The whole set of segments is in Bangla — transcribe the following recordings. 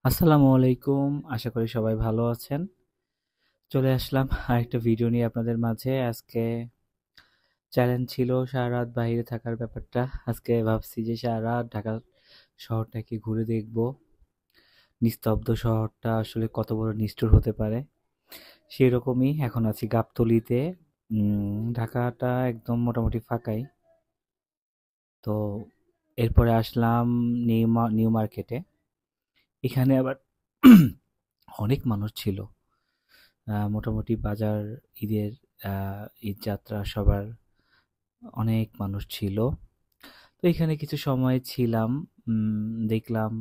আসসালামু আলাইকুম। আশা করি সবাই ভালো আছেন। চলে আসলাম আরেকটা ভিডিও নিয়ে আপনাদের মাঝে। আজকে চ্যালেঞ্জ ছিল সারা রাত বাইরে থাকার ব্যাপারটা। আজকে ভাবছি যে সারা রাত ঢাকা শহরটাকে ঘুরে দেখব। নিস্তব্ধ শহরটা আসলে কত বড় নিষ্ঠুর হতে পারে। সেরকমই এখন আছি গাবতলীতে। ঢাকাটা একদম মোটামুটি ফাঁকাই। তো এরপরে আসলাম নিউ মার্কেটে। এখানে আবার অনেক মানুষ ছিল। মোটামুটি বাজার ঈদের ঈদ যাত্রা সবার অনেক মানুষ ছিল। তো এখানে কিছু সময় ছিলাম। দেখলাম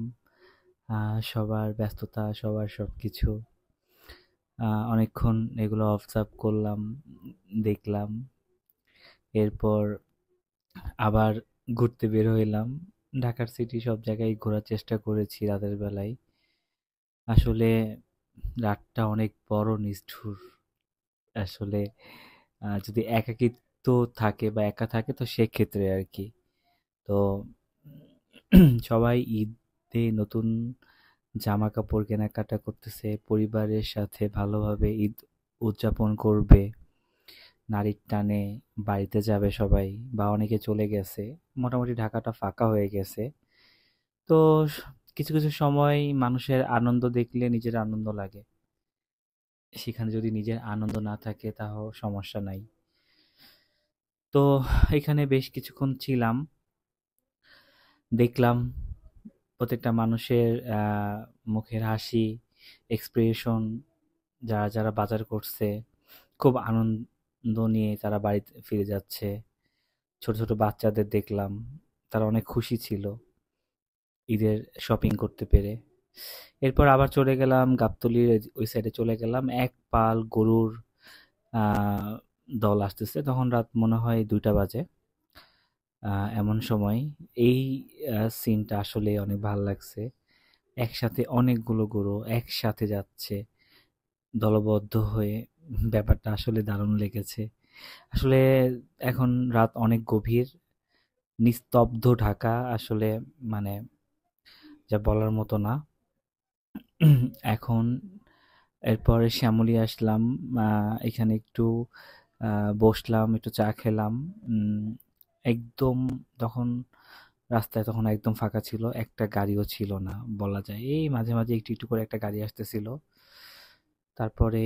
সবার ব্যস্ততা, সবার সবকিছু। অনেকক্ষণ এগুলো অবজার্ভ করলাম, দেখলাম। এরপর আবার ঘুরতে বের হইলাম। ঢাকার সিটি সব জায়গায় ঘোরার চেষ্টা করেছি রাতের বেলায়। আসলে রাতটা অনেক বড় নিষ্ঠুর। আসলে যদি একাকিত্ব থাকে বা একা থাকে তো সেক্ষেত্রে আর কি। তো সবাই ঈদে নতুন জামা কাপড় কেনাকাটা করতেছে, পরিবারের সাথে ভালোভাবে ঈদ উদযাপন করবে। নারীর টানে বাড়িতে যাবে সবাই, বা অনেকে চলে গেছে। মোটামুটি ঢাকাটা ফাঁকা হয়ে গেছে। তো কিছু কিছু সময় মানুষের আনন্দ দেখলে নিজের আনন্দ লাগে। সেখানে যদি নিজের আনন্দ না থাকে তাও সমস্যা নাই। তো এখানে বেশ কিছুক্ষণ ছিলাম, দেখলাম প্রত্যেকটা মানুষের মুখের হাসি, এক্সপ্রেশন, যারা যারা বাজার করছে খুব আনন্দ নিয়ে তারা বাড়িতে ফিরে যাচ্ছে। ছোট ছোট বাচ্চাদের দেখলাম, তারা অনেক খুশি ছিল ঈদের শপিং করতে পেরে। এরপর আবার চলে গেলাম গাবতলীর ওই সাইডে, চলে গেলাম এক পাল গরুর আহ, দল আসতেছে। তখন রাত মনে হয় 2টা বাজে। এমন সময় এই সিনটা আসলে অনেক ভালো লাগছে। একসাথে অনেকগুলো গরু একসাথে যাচ্ছে দলবদ্ধ হয়ে। ব্যাপারটা আসলে দারুণ লেগেছে। আসলে এখন রাত অনেক গভীর, নিস্তব্ধ ঢাকা আসলে, মানে যা বলার মতো না। এখন এরপরে শ্যামলী আসলাম। এখানে একটু বসলাম, একটু চা খেলাম। উম, একদম তখন রাস্তায় তখন একদম ফাঁকা ছিল, একটা গাড়িও ছিল না বলা যায়। এই মাঝে মাঝে একটু একটু করে একটা গাড়ি আসতেছিল। তারপরে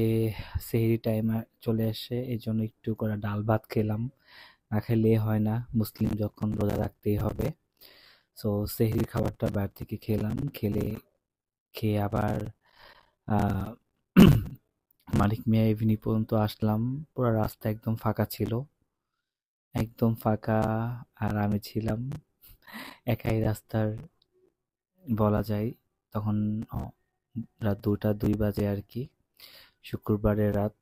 সেহরি টাইম চলে আসে, এই জন্য একটু করে ডাল ভাত খেলাম। না খেলে হয় না, মুসলিম যখন রোজা রাখতেই হবে। সো সেহরির খাবারটা বাইরে থেকে খেলাম। খেয়ে আবার আহ, মালিক মিয়া এভিনিউ পর্যন্ত আসলাম। পুরো রাস্তা একদম ফাঁকা ছিল, একদম ফাঁকা। আর আমি ছিলাম একাই রাস্তার, বলা যায়। তখন রাত 2টা 2 বাজে আর কি, শুক্রবারের রাত।